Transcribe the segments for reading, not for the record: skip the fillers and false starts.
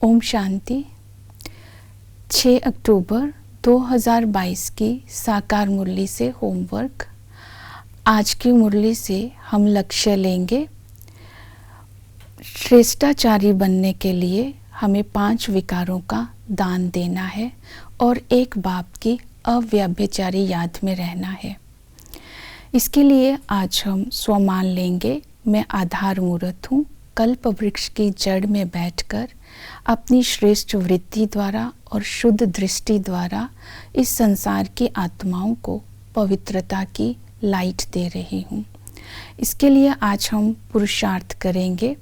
ओम शांति। 6 अक्टूबर 2022 की साकार मुरली से होमवर्क। आज की मुरली से हम लक्ष्य लेंगे, श्रेष्ठाचारी बनने के लिए हमें 5 विकारों का दान देना है और एक बाप की अव्यभिचारी याद में रहना है। इसके लिए आज हम स्वमान लेंगे, मैं आधार मूर्त हूँ, कल्प वृक्ष की जड़ में बैठकर अपनी श्रेष्ठ वृत्ति द्वारा और शुद्ध दृष्टि द्वारा इस संसार की आत्माओं को पवित्रता की लाइट दे रही हूँ। इसके लिए आज हम पुरुषार्थ करेंगे।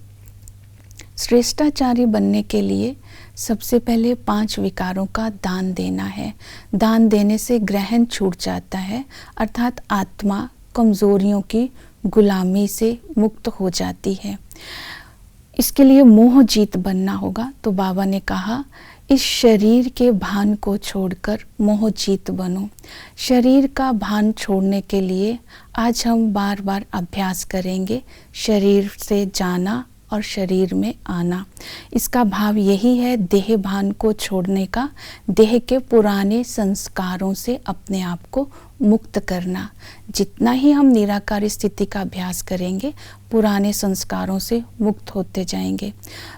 श्रेष्ठाचारी बनने के लिए सबसे पहले 5 विकारों का दान देना है। दान देने से ग्रहण छूट जाता है, अर्थात आत्मा कमजोरियों की गुलामी से मुक्त हो जाती है। इसके लिए मोह जीत बनना होगा। तो बाबा ने कहा, इस शरीर के भान को छोड़कर मोह जीत बनो। शरीर का भान छोड़ने के लिए आज हम बार बार अभ्यास करेंगे, शरीर से जाना और शरीर में आना। इसका भाव यही है, देह भान को छोड़ने का, देह के पुराने संस्कारों से अपने आप को मुक्त करना। जितना ही हम निराकार स्थिति का अभ्यास करेंगे, पुराने संस्कारों से मुक्त होते जाएंगे।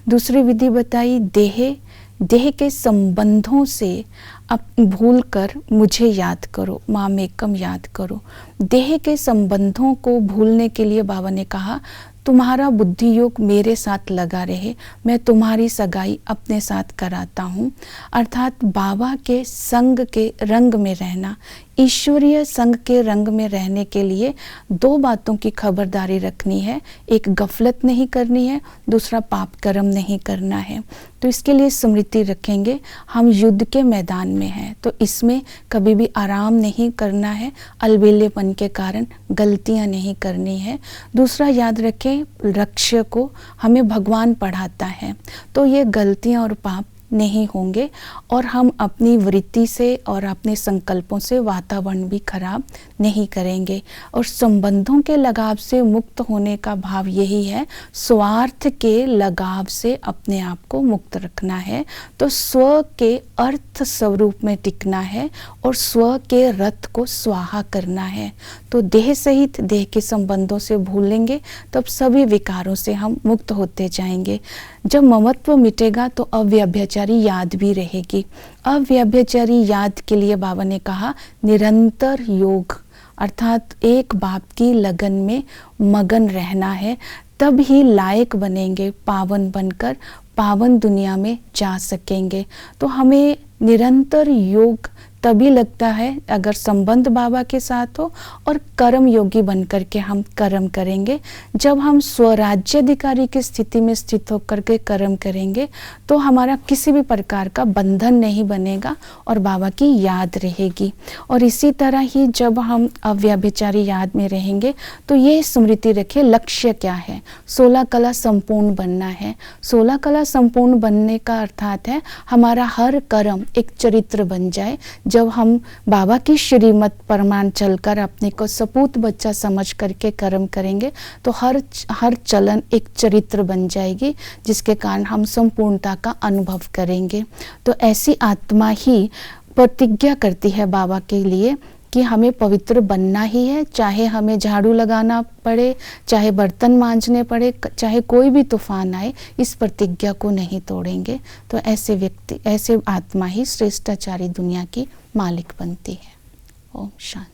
दूसरी विधि बताई, देह के संबंधों से अब भूल कर मुझे याद करो, मामेकम याद करो। देह के संबंधों को भूलने के लिए बाबा ने कहा, तुम्हारा बुद्धि योग मेरे साथ लगा रहे, मैं तुम्हारी सगाई अपने साथ कराता हूँ। अर्थात बाबा के संग के रंग में रहना। ईश्वरीय संग के रंग में रहने के लिए 2 बातों की खबरदारी रखनी है। एक, गफलत नहीं करनी है, दूसरा पाप कर्म नहीं करना है। तो इसके लिए स्मृति रखेंगे, हम युद्ध के मैदान में हैं, तो इसमें कभी भी आराम नहीं करना है, अलबेलेपन के कारण गलतियां नहीं करनी है। दूसरा याद रखें, लक्ष्य को हमें भगवान पढ़ाता है, तो ये गलतियां और पाप नहीं होंगे और हम अपनी वृत्ति से और अपने संकल्पों से वातावरण भी खराब नहीं करेंगे। और संबंधों के लगाव से मुक्त होने का भाव यही है, स्वार्थ के लगाव से अपने आप को मुक्त रखना है। तो स्व के अर्थ स्वरूप में टिकना है और स्व के रथ को स्वाहा करना है। तो देह सहित देह के संबंधों से भूलेंगे, तब सभी विकारों से हम मुक्त होते जाएंगे। जब ममत्व मिटेगा तो अव्यभिचारी याद भी रहेगी। अव्यभिचारी याद के लिए बाबा ने कहा, निरंतर योग, अर्थात एक बाप की लगन में मगन रहना है, तब ही लायक बनेंगे, पावन बनकर पावन दुनिया में जा सकेंगे। तो हमें निरंतर योग तभी लगता है अगर संबंध बाबा के साथ हो और कर्म योगी बनकर के हम कर्म करेंगे। जब हम स्वराज्याधिकारी की स्थिति में स्थित होकर के कर्म करेंगे तो हमारा किसी भी प्रकार का बंधन नहीं बनेगा और बाबा की याद रहेगी। और इसी तरह ही जब हम अव्यभिचारी याद में रहेंगे तो ये स्मृति रखें, लक्ष्य क्या है, 16 कला संपूर्ण बनना है। 16 कला संपूर्ण बनने का अर्थात है हमारा हर कर्म एक चरित्र बन जाए। जब हम बाबा की श्रीमत प्रमाण चलकर अपने को सपूत बच्चा समझ करके कर्म करेंगे तो हर चलन एक चरित्र बन जाएगी, जिसके कारण हम संपूर्णता का अनुभव करेंगे। तो ऐसी आत्मा ही प्रतिज्ञा करती है बाबा के लिए कि हमें पवित्र बनना ही है, चाहे हमें झाड़ू लगाना पड़े, चाहे बर्तन मांजने पड़े, चाहे कोई भी तूफान आए, इस प्रतिज्ञा को नहीं तोड़ेंगे। तो ऐसे व्यक्ति, ऐसे आत्मा ही श्रेष्ठाचारी दुनिया की मालिक बनती है। ओम शांति।